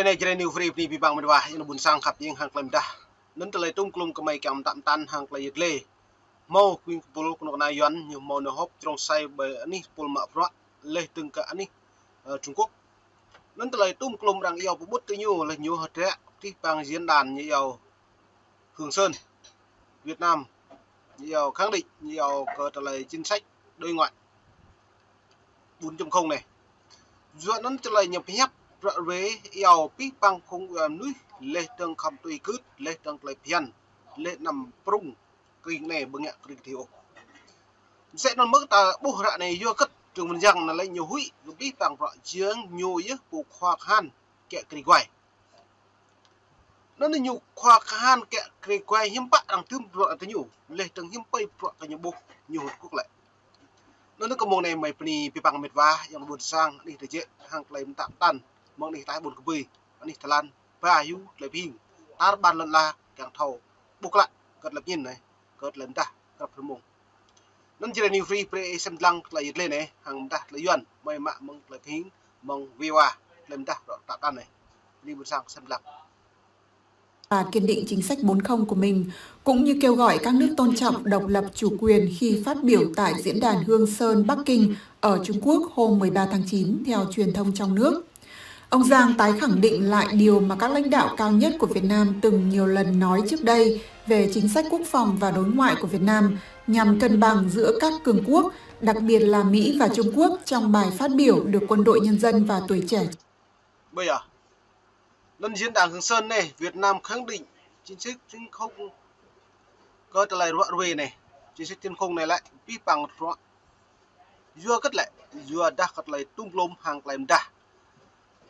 Này trên new free đi bằng mình và những buồn sang khắp những hàng làm đa nên từ lấy tung klum cái cầm tạm tan hàng lấy lê mau quyên pol của nó yuan nhiều màu nó hấp trong say bởi anh pol mạ pro lê từng cả anh Trung Quốc nên từ lấy tung klum đang yêu bút tự nhiều là nhiều hợp rẽ thì bằng diễn đàn như yêu Hương Sơn Việt Nam nhiều khẳng định nhiều cờ từ lấy chính sách đối ngoại 4.0 này dựa nó từ lấy nhập hiệp với yêu pi bằng không núi lê tương không tùy cứ lê tương lấy pian lê nằm prung kinh này bằng nhạc kinh thiếu sẽ nó mất ta bố rạ này vô cất trường mình rằng là lấy nhiều hủy dùng pi bằng rõ chướng nhiều yếu buộc khoa khan kẹ kinh quay nó là nhiều khoa khan kẹ kinh quay hiếm bạn đang tương rõ tới nhiều lê tương hiếm bay rõ cái nhiều buộc nhiều quốc lệ nó có môn này mày pi bằng mệt va yang buồn sang đi tới chuyện hàng lấy tạm tan mong đi tái buồn cái bì anh đi Thái Lan và yêu lấy phim ta bàn lần là càng thầu buộc lại cất lập nhìn này cất lần ta cất phần mông nên chỉ là new free pre xem lăng lại lên này hàng ta lấy yuan mày mạ mong lấy phím mong viewa lên ta tạo tan này đi một sang xem lăng và kiên định chính sách 4.0 của mình, cũng như kêu gọi các nước tôn trọng độc lập chủ quyền khi phát biểu tại diễn đàn Hương Sơn, Bắc Kinh ở Trung Quốc hôm 13 tháng 9 theo truyền thông trong nước. Ông Giang tái khẳng định lại điều mà các lãnh đạo cao nhất của Việt Nam từng nhiều lần nói trước đây về chính sách quốc phòng và đối ngoại của Việt Nam nhằm cân bằng giữa các cường quốc, đặc biệt là Mỹ và Trung Quốc trong bài phát biểu được Quân đội Nhân dân và Tuổi Trẻ. Bây giờ, lần diễn đàn Hương Sơn này, Việt Nam khẳng định chính sách trên không có trở lại rõ về này, chính sách trên không này lại vi bằng rõ, vừa cất lại, vừa đã cất lại tung lôm hàng lại đà.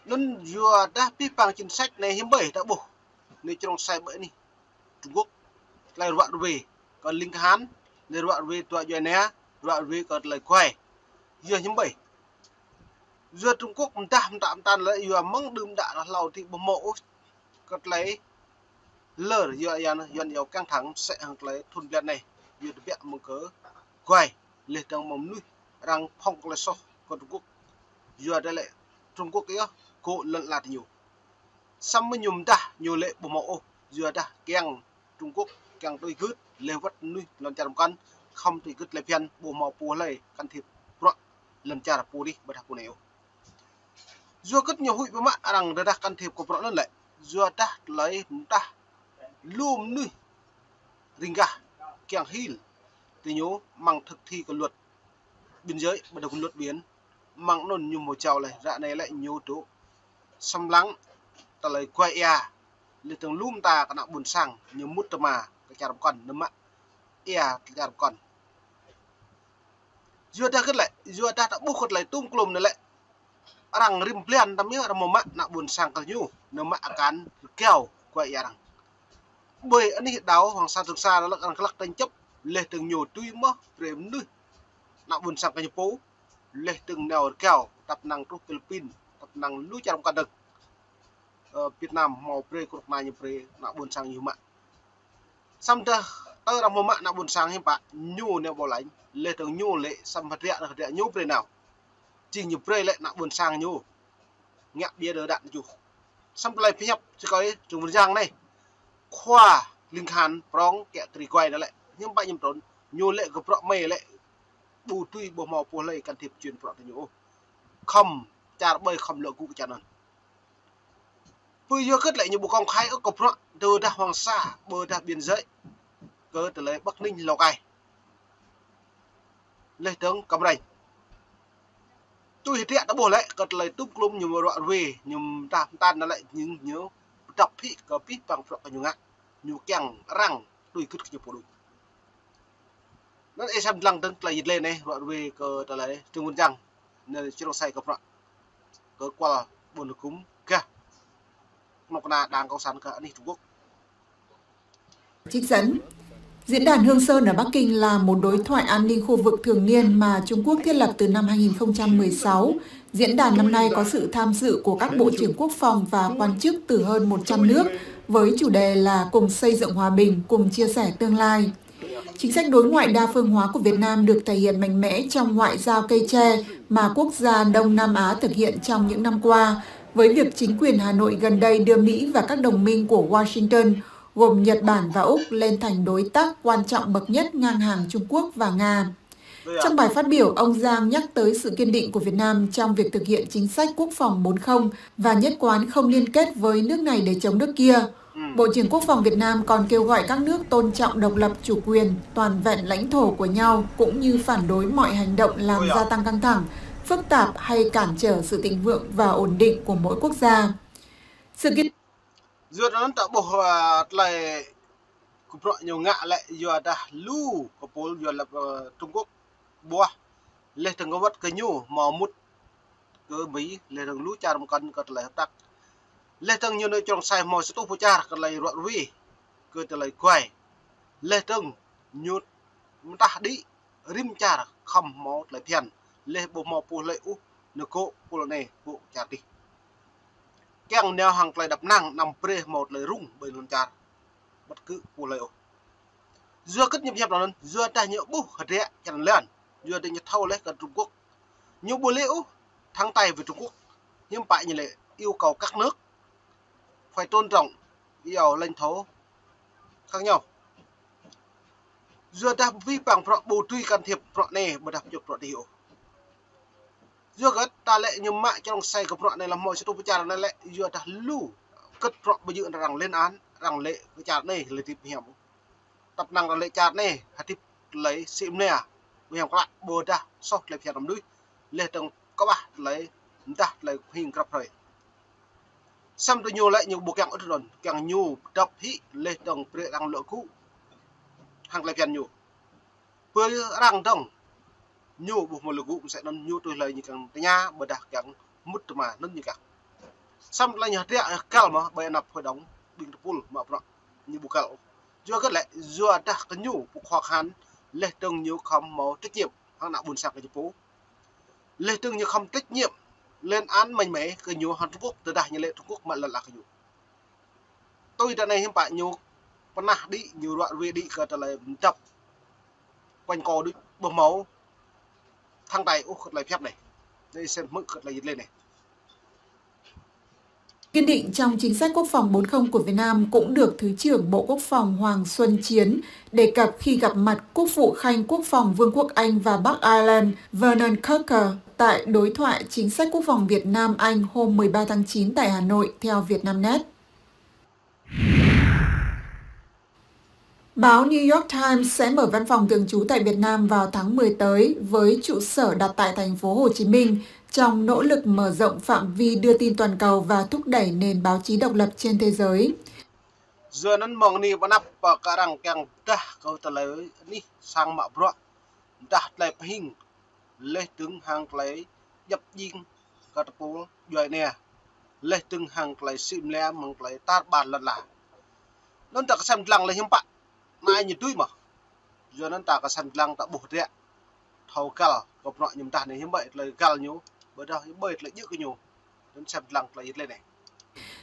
Nên vừa đã vi bằng chính sách này hiếm bảy đã bổ nên trong sai bởi này Trung Quốc lại rõ về còn Linh Hán lại rõ về tọa doài né rõ về còn lại quay vừa hiếm bảy vừa Trung Quốc tạm tan lại vừa mong đừng đã là lầu thì bộ mộ cất lấy lờ vừa yêu căng thẳng sẽ hàng lấy thôn việt này vừa biết một cớ quay lên trong mồm núi đang phong lại so còn Trung Quốc vừa đây lại Trung Quốc kia cô lận là nhiều xăm mới nhùm ta nhiều lệ bộ mộ vừa ta keng Trung Quốc keng tôi cứ lê vắt nuôi lần chả con không thì cứ lấy phiền bộ mộ bùa lấy can thiệp rõ lần chả là bùa đi bất hạnh này vừa cất nhiều hụi với mạ rằng đã can thiệp của rõ lần lại vừa ta lấy ta lùm nuôi rình gà keng hil thì nhớ mang thực thi của luật biên giới bắt đầu luật biến mang nôn nhung một trào này dạ này lại nhiều tố xăm lắng ta lấy quay lên từng lùm ta cả nạo buồn sang như mút tơ mà cái chả còn nấm mạ cái chả còn vừa ta cất lại vừa ta đã buộc cất lại tung klum này lại rằng rim plan tắm nhớ là một mạ nạo buồn sang cả nhu nấm mạ cán keo quay rằng bởi anh hiện đáo hoàng sa thực xa nó là càng lắc đánh chấp lên từng nhiều tuy mất về nuôi nạo buồn sang cái phố lên từng nèo keo tập năng trong Philippines tập năng lũ trong cả đực Việt Nam màu pre của này như pre nạo buồn sang nhiều mạng xong tơ là một mạng nạo buồn sang hiện bạn nhu nèo bỏ lạnh lên từng nhu lệ xăm vật rẻ nhu pre nào chỉ nhiều pre lệ nạo buồn sang nhu ngẹt bia đỡ đạn chủ xong lại phía nhập chỉ có chúng giang này khoa linh hàn prong kẹt trì quay đó lại nhưng bạn nhầm trốn nhu lệ của pro mày lệ bù tuy bộ màu bùa lây can thiệp truyền pro thì nhủ không cha bơi không lựa cụ cha nần bây giờ cất lại nhiều bộ công khai ở cột pro từ đa Hoàng Sa bờ đa biên giới cơ từ lấy Bắc Ninh Lào Cai lấy tướng Cam Ranh tôi hiện đã bùa lại cất lấy túp lum nhiều một đoạn về nhiều tan nó lại nhưng nhớ tập thị có pít bằng pro nhiều ngã nhiều keng răng tôi cứ nhiều bộ nó xem lăng tân là dịch lên này đoạn về cờ trở lại trường quân răng nên chưa sai cập đoạn cờ qua buồn được cúng kia nó còn đang có sẵn cả đi Trung Quốc Trích dẫn Diễn đàn Hương Sơn ở Bắc Kinh là một đối thoại an ninh khu vực thường niên mà Trung Quốc thiết lập từ năm 2016. Diễn đàn năm nay có sự tham dự của các bộ trưởng quốc phòng và quan chức từ hơn 100 nước, với chủ đề là cùng xây dựng hòa bình, cùng chia sẻ tương lai. Chính sách đối ngoại đa phương hóa của Việt Nam được thể hiện mạnh mẽ trong ngoại giao cây tre mà quốc gia Đông Nam Á thực hiện trong những năm qua, với việc chính quyền Hà Nội gần đây đưa Mỹ và các đồng minh của Washington, gồm Nhật Bản và Úc, lên thành đối tác quan trọng bậc nhất ngang hàng Trung Quốc và Nga. Trong bài phát biểu, ông Giang nhắc tới sự kiên định của Việt Nam trong việc thực hiện chính sách quốc phòng 4.0 và nhất quán không liên kết với nước này để chống nước kia. Bộ trưởng Quốc phòng Việt Nam còn kêu gọi các nước tôn trọng độc lập, chủ quyền, toàn vẹn lãnh thổ của nhau, cũng như phản đối mọi hành động làm gia tăng căng thẳng, phức tạp hay cản trở sự thịnh vượng và ổn định của mỗi quốc gia. Sự kiên Dựa nó tạo bộ lại cục rọi nhiều ngạ lại dựa đã lưu của phố dựa là Trung Quốc bua lên từng có vật cái nhu mò mút cơ Mỹ lên từng lũ cha đồng cân cật lại hợp tác lên từng nhiều nơi trong sai mò số phụ cha cật lại rọi vi cơ từ lại quay lên từng nhiều ta đi rim cha không mò lại phiền lên bộ mò phụ lại u nước cô phụ này bộ cha đi keng neo hàng lại đập năng nằm pre một lời rung bởi luôn cha bất cứ phụ lại dưa cất nhập đó dưa ta nhựa bu hạt rẻ chẳng lên dưa định nhật thâu lấy cả Trung Quốc nhiều bộ liễu thắng tay với Trung Quốc nhưng phải như lệ yêu cầu các nước phải tôn trọng yêu lãnh thổ khác nhau dưa ta vi phạm bù tuy can thiệp này bởi đặc biệt điều dưa cất ta lệ nhưng mại trong say của này là mọi sự tu với cha này lệ dưa ta lưu cất bây giờ rằng lên án rằng lệ với cha này là tiếp hiểm tập năng là lệ chặt này hạt tiếp lấy xịm nè vì các bạn bừa ra sau lấy phiền làm đuôi lệ từng các bạn lấy ta lấy hình gặp rồi xong tôi nhiều lại nhiều bộ kẹo ở rồi càng nhiều đập hí lệ từng bệ đang lựa cũ hàng lấy phiền nhiều bừa đang đồng nhiều bộ một lựa cũ sẽ nên nhiều tôi lấy như càng nhà bừa đã càng mất mà nên như cả xong lại nhà rẻ cao mà bây nạp phải đóng bình pool mà như bộ kẹo do cái lệ do đã cái nhủ khó khăn lệ từng nhiều không máu trách nhiệm hàng nào buồn sạc cái phố lệ từng nhiều không trách nhiệm lên án mạnh mẽ cái nhiều Hàn Trung Quốc từ đại như lệ Trung Quốc mà là cái nhủ tôi đã này hiện tại nhiều con nã đi nhiều đoạn về đi cả là chập quanh co đi bơm máu thang tay ô lại phép này đây xem mức lại lên này. Kiên định trong chính sách quốc phòng 4.0 của Việt Nam cũng được Thứ trưởng Bộ Quốc phòng Hoàng Xuân Chiến đề cập khi gặp mặt Quốc vụ Khanh Quốc phòng Vương quốc Anh và Bắc Ireland Vernon Kirker tại đối thoại chính sách quốc phòng Việt Nam-Anh hôm 13 tháng 9 tại Hà Nội theo Vietnamnet. Báo New York Times sẽ mở văn phòng thường trú tại Việt Nam vào tháng 10 tới với trụ sở đặt tại thành phố Hồ Chí Minh trong nỗ lực mở rộng phạm vi đưa tin toàn cầu và thúc đẩy nền báo chí độc lập trên thế giới. Giờ nên mong ni bắt nắp và cả rằng càng ta câu trả lời ni sang mạo bro đặt lại hình lấy từng hàng lấy dập dinh cả phố rồi nè lấy từng hàng lấy sim le mong lấy ta bàn lần là nên ta xem lăng lấy hiếm bạn mai như túi mà giờ nên ta xem lăng ta bột rẻ thầu cao gặp loại nhầm ta này hiếm vậy lời cao nhiều bởi đâu hiếm bơi lại giữ cái nhiều nên xem lăng lấy lên này.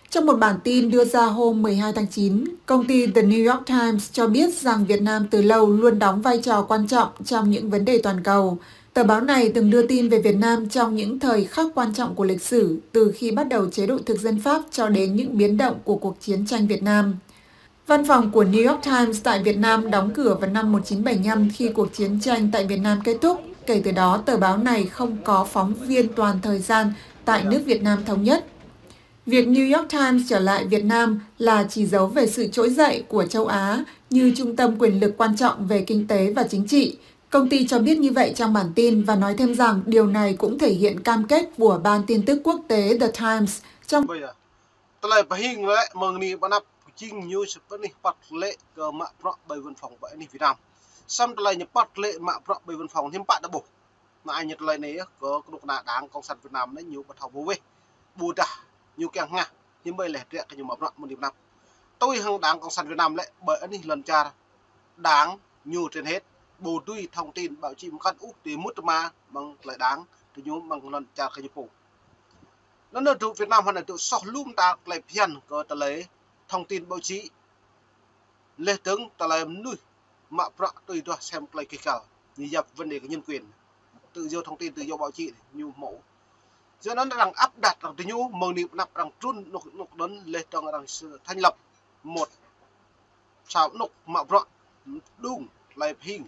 Trong một bản tin đưa ra hôm 12 tháng 9, công ty The New York Times cho biết rằng Việt Nam từ lâu luôn đóng vai trò quan trọng trong những vấn đề toàn cầu. Tờ báo này từng đưa tin về Việt Nam trong những thời khắc quan trọng của lịch sử, từ khi bắt đầu chế độ thực dân Pháp cho đến những biến động của cuộc chiến tranh Việt Nam. Văn phòng của New York Times tại Việt Nam đóng cửa vào năm 1975 khi cuộc chiến tranh tại Việt Nam kết thúc. Kể từ đó, tờ báo này không có phóng viên toàn thời gian tại nước Việt Nam thống nhất. Việc New York Times trở lại Việt Nam là chỉ dấu về sự trỗi dậy của châu Á như trung tâm quyền lực quan trọng về kinh tế và chính trị. Công ty cho biết như vậy trong bản tin và nói thêm rằng điều này cũng thể hiện cam kết của Ban tin tức quốc tế The Times trong Chinh như sự bất ni bắt lệ cơ mạ pro bởi văn phòng bởi ni Việt Nam. Xong lại nhập bắt lệ mạ pro bởi văn phòng thêm bạn đã bổ. Mà ai nhật lại này có đục nạ đáng công sản Việt Nam đấy nhiều bắt học bố về. Bù trả nhiều kẹng nga. Nhưng bây lẻ rẻ cái nhiều mạ pro một điểm năm. Tôi hằng đáng công sản Việt Nam lại bởi ni lần cha đáng nhiều trên hết bù tùy thông tin báo chí một cách út thì mút mà bằng lại đáng thì nhóm bằng lần trả cái phụ nó nơi tụ Việt Nam hoàn tụ sọ lum ta lại phiền có ta lấy thông tin báo chí lê tướng ta lấy nuôi mạ prọ tùy cho xem lại cái cả như dập vấn đề của nhân quyền tự do thông tin tự do báo chí như mẫu do nó đang áp đặt rằng từ nhu mong niệm nạp rằng trun nục đến lê trong rằng thành lập một sao nục mạ prọ đúng lại phiền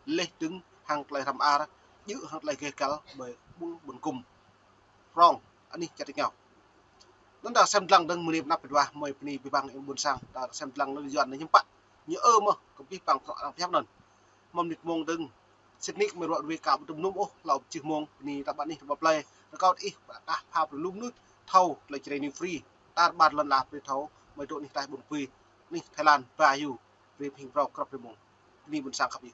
lê tướng hàng lại làm a giữ hàng lại cái cả bởi buồn cùng wrong anh đi chặt nhau nó đã xem lăng đang mười nạp vào mười pni bị băng em buồn sang đã xem lăng nó dọn này nhưng bạn như mà có bị bằng họ làm phép lần mong nịt mong đừng xịt nick mười đoạn về cả một tùm núm ô lầu chữ mong ni các bạn đi vào play nó cao ít à phao từ lúc nước thâu lại training free ta bàn lần lạp về thấu mười độ này tại buồn quỳ ni Thái Lan vàอยู่về hình vào crop về mong ni buồn sang khắp đi